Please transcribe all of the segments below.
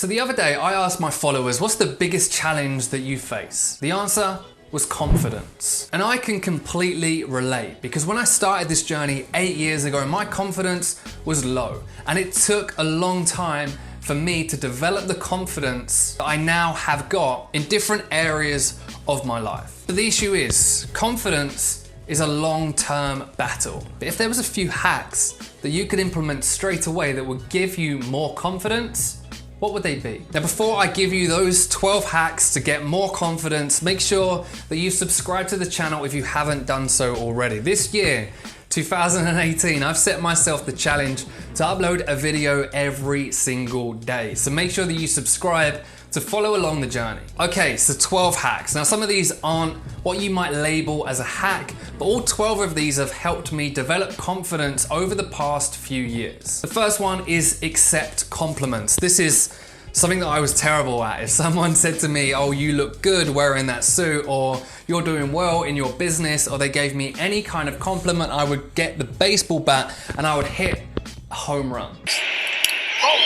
So the other day I asked my followers, what's the biggest challenge that you face? The answer was confidence. And I can completely relate, because when I started this journey 8 years ago, my confidence was low. And it took a long time for me to develop the confidence that I now have got in different areas of my life. But the issue is, confidence is a long-term battle. But if there was a few hacks that you could implement straight away that would give you more confidence, what would they be? Now, before I give you those 12 hacks to get more confidence, make sure that you subscribe to the channel if you haven't done so already. This year, 2018, I've set myself the challenge to upload a video every single day. So make sure that you subscribe to follow along the journey. Okay, so 12 hacks. Now, some of these aren't what you might label as a hack, but all 12 of these have helped me develop confidence over the past few years. The first one is accept compliments. This is something that I was terrible at. If someone said to me, oh, you look good wearing that suit, or you're doing well in your business, or they gave me any kind of compliment, I would get the baseball bat and I would hit a home run. Oh,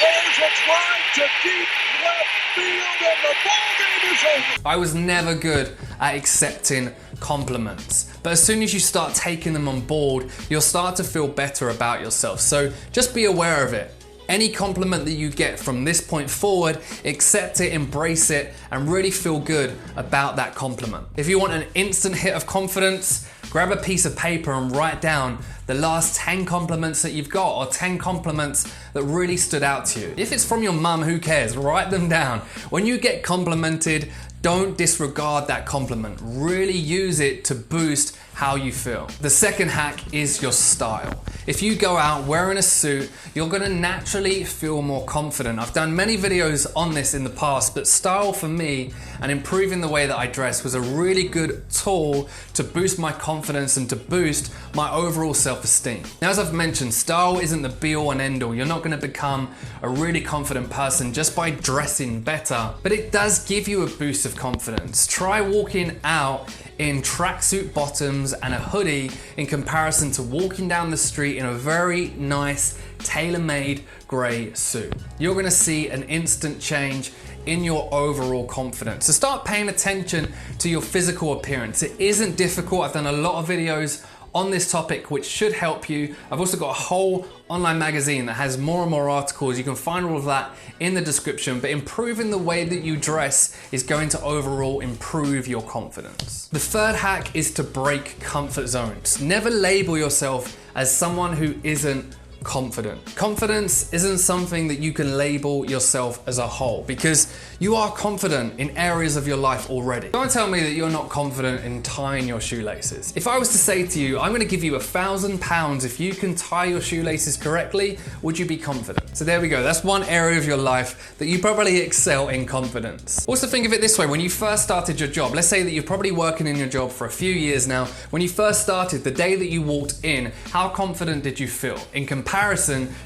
there's a drive to deep left field and the ball game is over. I was never good at accepting compliments. But as soon as you start taking them on board, you'll start to feel better about yourself. So just be aware of it. Any compliment that you get from this point forward, accept it, embrace it, and really feel good about that compliment. If you want an instant hit of confidence, grab a piece of paper and write down the last 10 compliments that you've got, or 10 compliments that really stood out to you. If it's from your mum, who cares? Write them down. When you get complimented, don't disregard that compliment. Really use it to boost how you feel. The second hack is your style. If you go out wearing a suit, you're gonna naturally feel more confident. I've done many videos on this in the past, but style for me and improving the way that I dress was a really good tool to boost my confidence and to boost my overall self-esteem. Now, as I've mentioned, style isn't the be-all and end-all. You're not gonna become a really confident person just by dressing better, but it does give you a boost of confidence. Try walking out in tracksuit bottoms and a hoodie in comparison to walking down the street in a very nice, tailor-made grey suit. You're gonna see an instant change in your overall confidence. So start paying attention to your physical appearance. It isn't difficult. I've done a lot of videos on this topic which should help you. I've also got a whole online magazine that has more and more articles. You can find all of that in the description, but improving the way that you dress is going to overall improve your confidence. The third hack is to break comfort zones. Never label yourself as someone who isn't confident. Confidence isn't something that you can label yourself as a whole, because you are confident in areas of your life already. Don't tell me that you're not confident in tying your shoelaces. If I was to say to you, I'm going to give you £1,000 if you can tie your shoelaces correctly, would you be confident? So there we go. That's one area of your life that you probably excel in confidence. Also think of it this way. When you first started your job, let's say that you're probably working in your job for a few years now. When you first started, the day that you walked in, how confident did you feel in comparison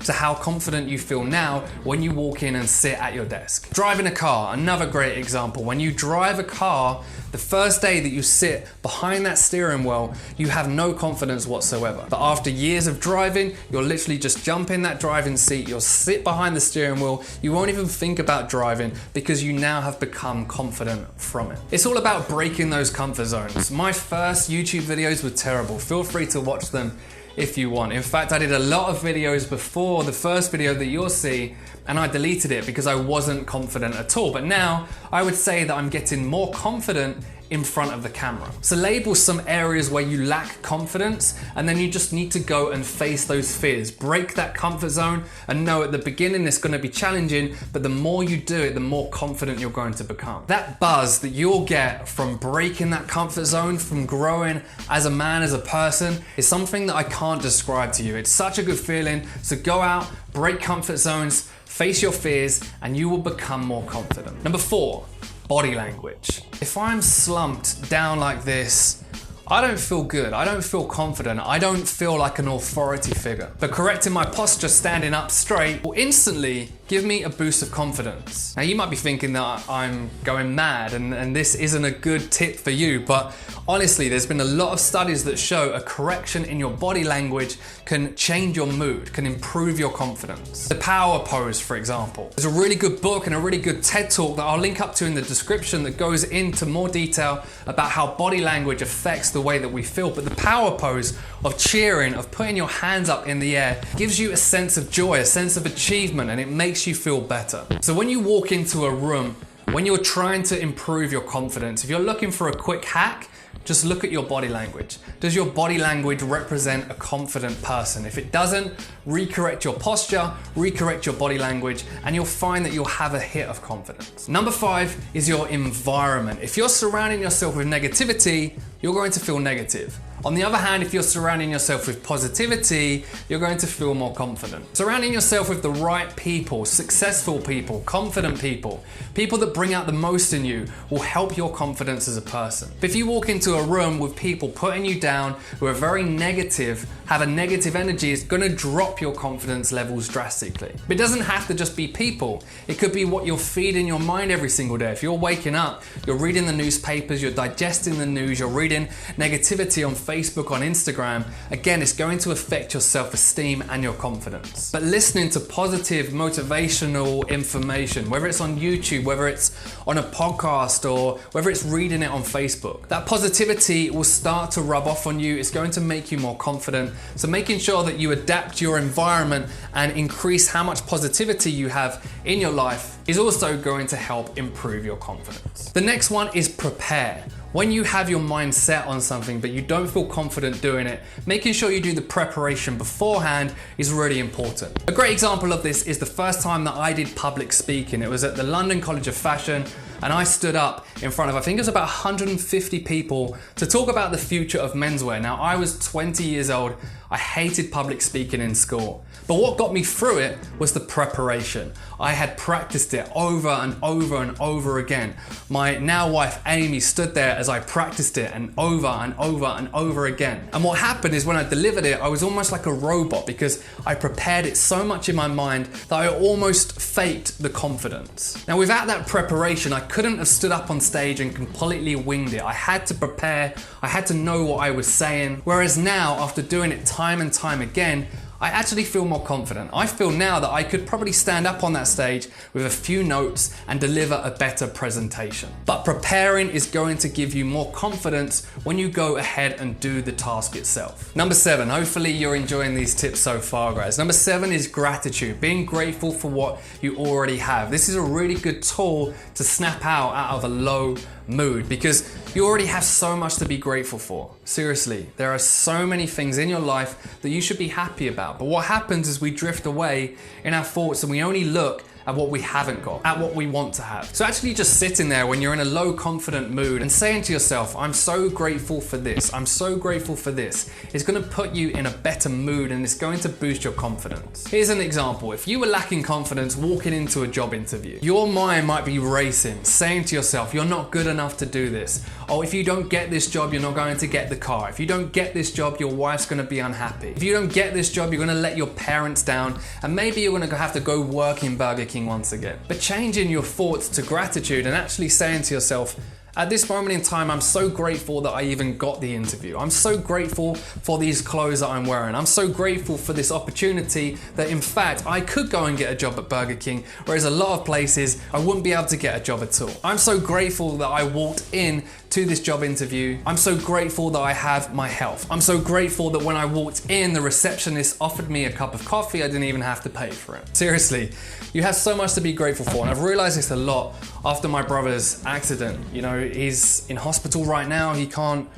to how confident you feel now when you walk in and sit at your desk? Driving a car, another great example. When you drive a car, the first day that you sit behind that steering wheel, you have no confidence whatsoever. But after years of driving, you'll literally just jump in that driving seat, you'll sit behind the steering wheel, you won't even think about driving because you now have become confident from it. It's all about breaking those comfort zones. My first YouTube videos were terrible. Feel free to watch them if you want. In fact, I did a lot of videos before the first video that you'll see, and I deleted it because I wasn't confident at all. But now I would say that I'm getting more confident in front of the camera. So label some areas where you lack confidence, and then you just need to go and face those fears. Break that comfort zone, and know at the beginning it's going to be challenging, but the more you do it, the more confident you're going to become. That buzz that you'll get from breaking that comfort zone, from growing as a man, as a person, is something that I can't describe to you. It's such a good feeling. So go out, break comfort zones, face your fears, and you will become more confident. Number 4, body language. If I'm slumped down like this, I don't feel good, I don't feel confident, I don't feel like an authority figure. But correcting my posture, standing up straight, will instantly give me a boost of confidence. Now you might be thinking that I'm going mad and this isn't a good tip for you, but honestly, there's been a lot of studies that show a correction in your body language can change your mood, can improve your confidence. The power pose, for example. There's a really good book and a really good TED talk that I'll link up to in the description that goes into more detail about how body language affects the way that we feel. But the power pose of cheering, of putting your hands up in the air, gives you a sense of joy, a sense of achievement, and it makes you feel better. So when you walk into a room, when you're trying to improve your confidence, if you're looking for a quick hack, just look at your body language. Does your body language represent a confident person? If it doesn't, recorrect your posture, recorrect your body language, and you'll find that you'll have a hit of confidence. Number 5 is your environment. If you're surrounding yourself with negativity, you're going to feel negative. On the other hand, if you're surrounding yourself with positivity, you're going to feel more confident. Surrounding yourself with the right people, successful people, confident people, people that bring out the most in you will help your confidence as a person. But if you walk into a room with people putting you down, who are very negative, have a negative energy, it's going to drop your confidence levels drastically. But it doesn't have to just be people. It could be what you're feeding your mind every single day. If you're waking up, you're reading the newspapers, you're digesting the news, you're reading negativity on Facebook, on Instagram, again, it's going to affect your self-esteem and your confidence. But listening to positive, motivational information, whether it's on YouTube, whether it's on a podcast, or whether it's reading it on Facebook, that positivity will start to rub off on you. It's going to make you more confident. So making sure that you adapt your environment and increase how much positivity you have in your life is also going to help improve your confidence. The next one is prepare. When you have your mind set on something but you don't feel confident doing it, making sure you do the preparation beforehand is really important. A great example of this is the first time that I did public speaking. It was at the London College of Fashion, and I stood up in front of, I think it was about 150 people to talk about the future of menswear. Now, I was 20 years old. I hated public speaking in school. But what got me through it was the preparation. I had practiced it over and over and over again. My now wife, Amy, stood there as I practiced it and over and over and over again. And what happened is when I delivered it, I was almost like a robot because I prepared it so much in my mind that I almost faked the confidence. Now, without that preparation, I couldn't have stood up on stage and completely winged it. I had to prepare, I had to know what I was saying. Whereas now, after doing it time and time again, I actually feel more confident. I feel now that I could probably stand up on that stage with a few notes and deliver a better presentation. But preparing is going to give you more confidence when you go ahead and do the task itself. Number 7, hopefully you're enjoying these tips so far, guys. Number 7 is gratitude, being grateful for what you already have. This is a really good tool to snap out of a low mood because you already have so much to be grateful for. Seriously, there are so many things in your life that you should be happy about. But what happens is we drift away in our thoughts and we only look at what we haven't got, at what we want to have. So actually just sitting there when you're in a low confident mood and saying to yourself, I'm so grateful for this, I'm so grateful for this, is gonna put you in a better mood and it's going to boost your confidence. Here's an example. If you were lacking confidence walking into a job interview, your mind might be racing, saying to yourself, you're not good enough to do this. Oh, if you don't get this job, you're not going to get the car. If you don't get this job, your wife's gonna be unhappy. If you don't get this job, you're gonna let your parents down and maybe you're gonna have to go work in Burger King once again. But changing your thoughts to gratitude and actually saying to yourself, at this moment in time, I'm so grateful that I even got the interview. I'm so grateful for these clothes that I'm wearing. I'm so grateful for this opportunity that in fact, I could go and get a job at Burger King, whereas a lot of places, I wouldn't be able to get a job at all. I'm so grateful that I walked in to this job interview. I'm so grateful that I have my health. I'm so grateful that when I walked in, the receptionist offered me a cup of coffee. I didn't even have to pay for it. Seriously, you have so much to be grateful for. And I've realized this a lot after my brother's accident. You know, he's in hospital right now. He can't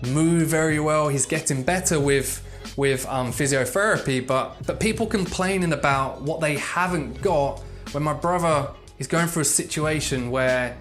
move very well. He's getting better with physiotherapy, but people complaining about what they haven't got when my brother is going through a situation where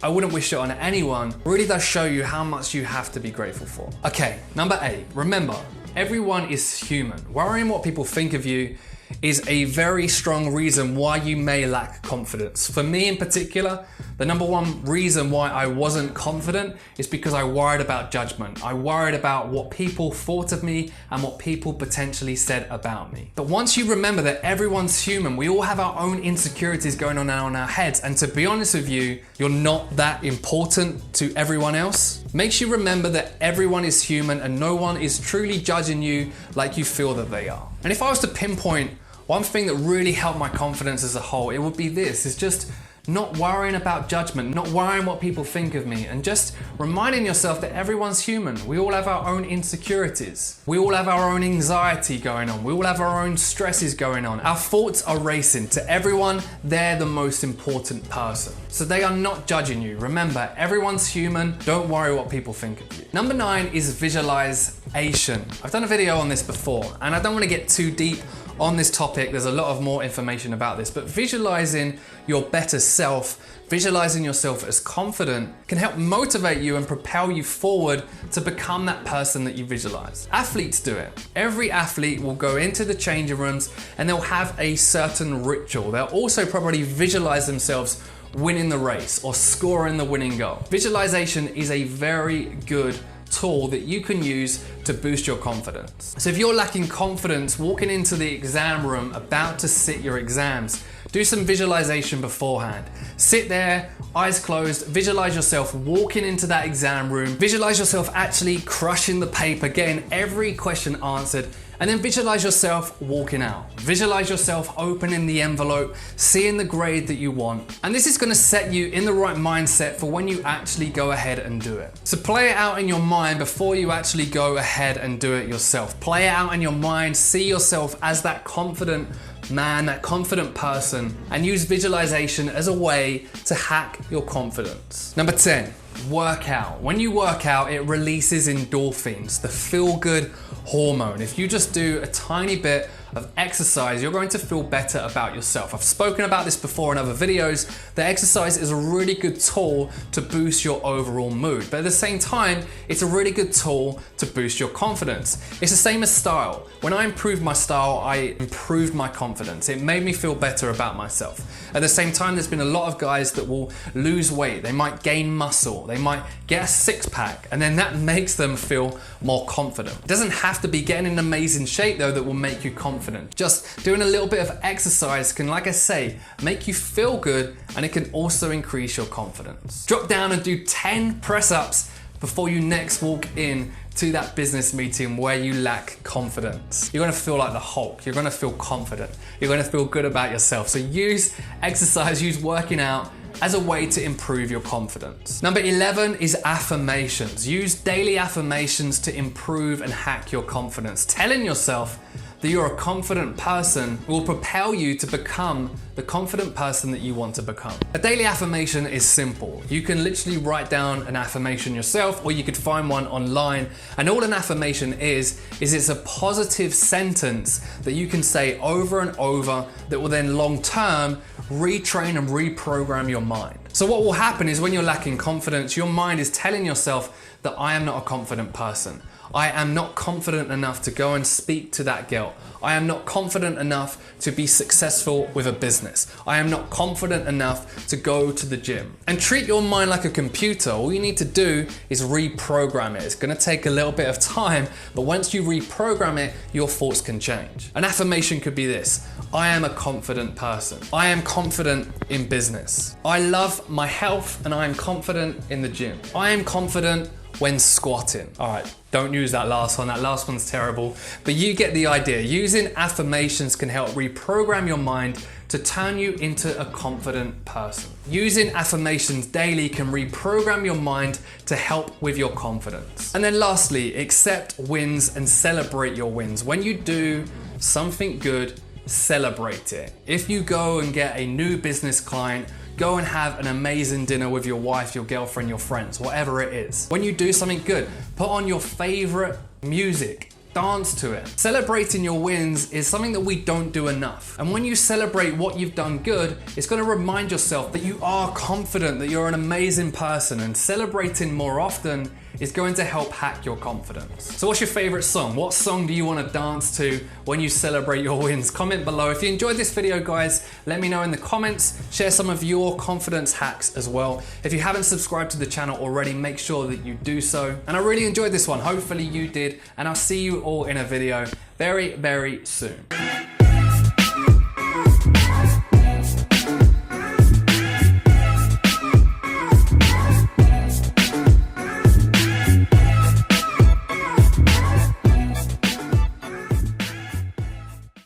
I wouldn't wish it on anyone, really does show you how much you have to be grateful for. Okay, number 8, remember, everyone is human. Worrying what people think of you is a very strong reason why you may lack confidence. For me in particular, the number one reason why I wasn't confident is because I worried about judgment. I worried about what people thought of me and what people potentially said about me. But once you remember that everyone's human, we all have our own insecurities going on in our heads, and to be honest with you, you're not that important to everyone else. Makes you remember that everyone is human and no one is truly judging you like you feel that they are. And if I was to pinpoint one thing that really helped my confidence as a whole, it would be this. It's just not worrying about judgment, not worrying what people think of me, and just reminding yourself that everyone's human. We all have our own insecurities. We all have our own anxiety going on. We all have our own stresses going on. Our thoughts are racing. To everyone, they're the most important person. So they are not judging you. Remember, everyone's human. Don't worry what people think of you. Number 9 is visualization. I've done a video on this before, and I don't want to get too deep on this topic. There's a lot of more information about this, but visualizing your better self, visualizing yourself as confident, can help motivate you and propel you forward to become that person that you visualize. Athletes do it. Every athlete will go into the changing rooms and they'll have a certain ritual. They'll also probably visualize themselves winning the race or scoring the winning goal. Visualization is a very good tool that you can use to boost your confidence. So if you're lacking confidence walking into the exam room about to sit your exams, do some visualization beforehand. Sit there, eyes closed, visualize yourself walking into that exam room, visualize yourself actually crushing the paper, getting every question answered, and then visualize yourself walking out. Visualize yourself opening the envelope, seeing the grade that you want. And this is gonna set you in the right mindset for when you actually go ahead and do it. So play it out in your mind before you actually go ahead and do it yourself. Play it out in your mind, see yourself as that confident man, that confident person, and use visualization as a way to hack your confidence. Number 10, work out. When you work out, it releases endorphins, the feel-good hormone. If you just do a tiny bit of exercise, you're going to feel better about yourself. I've spoken about this before in other videos, that exercise is a really good tool to boost your overall mood. But at the same time, it's a really good tool to boost your confidence. It's the same as style. When I improved my style, I improved my confidence. It made me feel better about myself. At the same time, there's been a lot of guys that will lose weight. They might gain muscle. They might get a six-pack, and then that makes them feel more confident. It doesn't have to be getting in amazing shape though that will make you confident. Just doing a little bit of exercise can, like I say, make you feel good, and it can also increase your confidence. Drop down and do 10 press-ups before you next walk in to that business meeting where you lack confidence. You're gonna feel like the Hulk. You're gonna feel confident. You're gonna feel good about yourself. So use exercise, use working out as a way to improve your confidence. Number 11 is affirmations. Use daily affirmations to improve and hack your confidence. Telling yourself that you're a confident person will propel you to become the confident person that you want to become. A daily affirmation is simple. You can literally write down an affirmation yourself, or you could find one online. And all an affirmation is it's a positive sentence that you can say over and over that will then long term retrain and reprogram your mind. So what will happen is when you're lacking confidence, your mind is telling yourself that I am not a confident person. I am not confident enough to go and speak to that girl. I am not confident enough to be successful with a business. I am not confident enough to go to the gym. And treat your mind like a computer. All you need to do is reprogram it. It's gonna take a little bit of time, but once you reprogram it, your thoughts can change. An affirmation could be this: I am a confident person. I am confident in business. I love my health and I am confident in the gym. I am confident when squatting. All right, don't use that last one. That last one's terrible, but you get the idea. Using affirmations can help reprogram your mind to turn you into a confident person. Using affirmations daily can reprogram your mind to help with your confidence. And then lastly, accept wins and celebrate your wins. When you do something good, celebrate it. If you go and get a new business client, go and have an amazing dinner with your wife, your girlfriend, your friends, whatever it is. When you do something good, put on your favorite music, dance to it. Celebrating your wins is something that we don't do enough. And when you celebrate what you've done good, it's gonna remind yourself that you are confident, that you're an amazing person, and celebrating more often is going to help hack your confidence. So what's your favorite song? What song do you want to dance to when you celebrate your wins? Comment below. If you enjoyed this video, guys, let me know in the comments. Share some of your confidence hacks as well. If you haven't subscribed to the channel already, make sure that you do so. And I really enjoyed this one. Hopefully you did. And I'll see you all in a video very, very soon.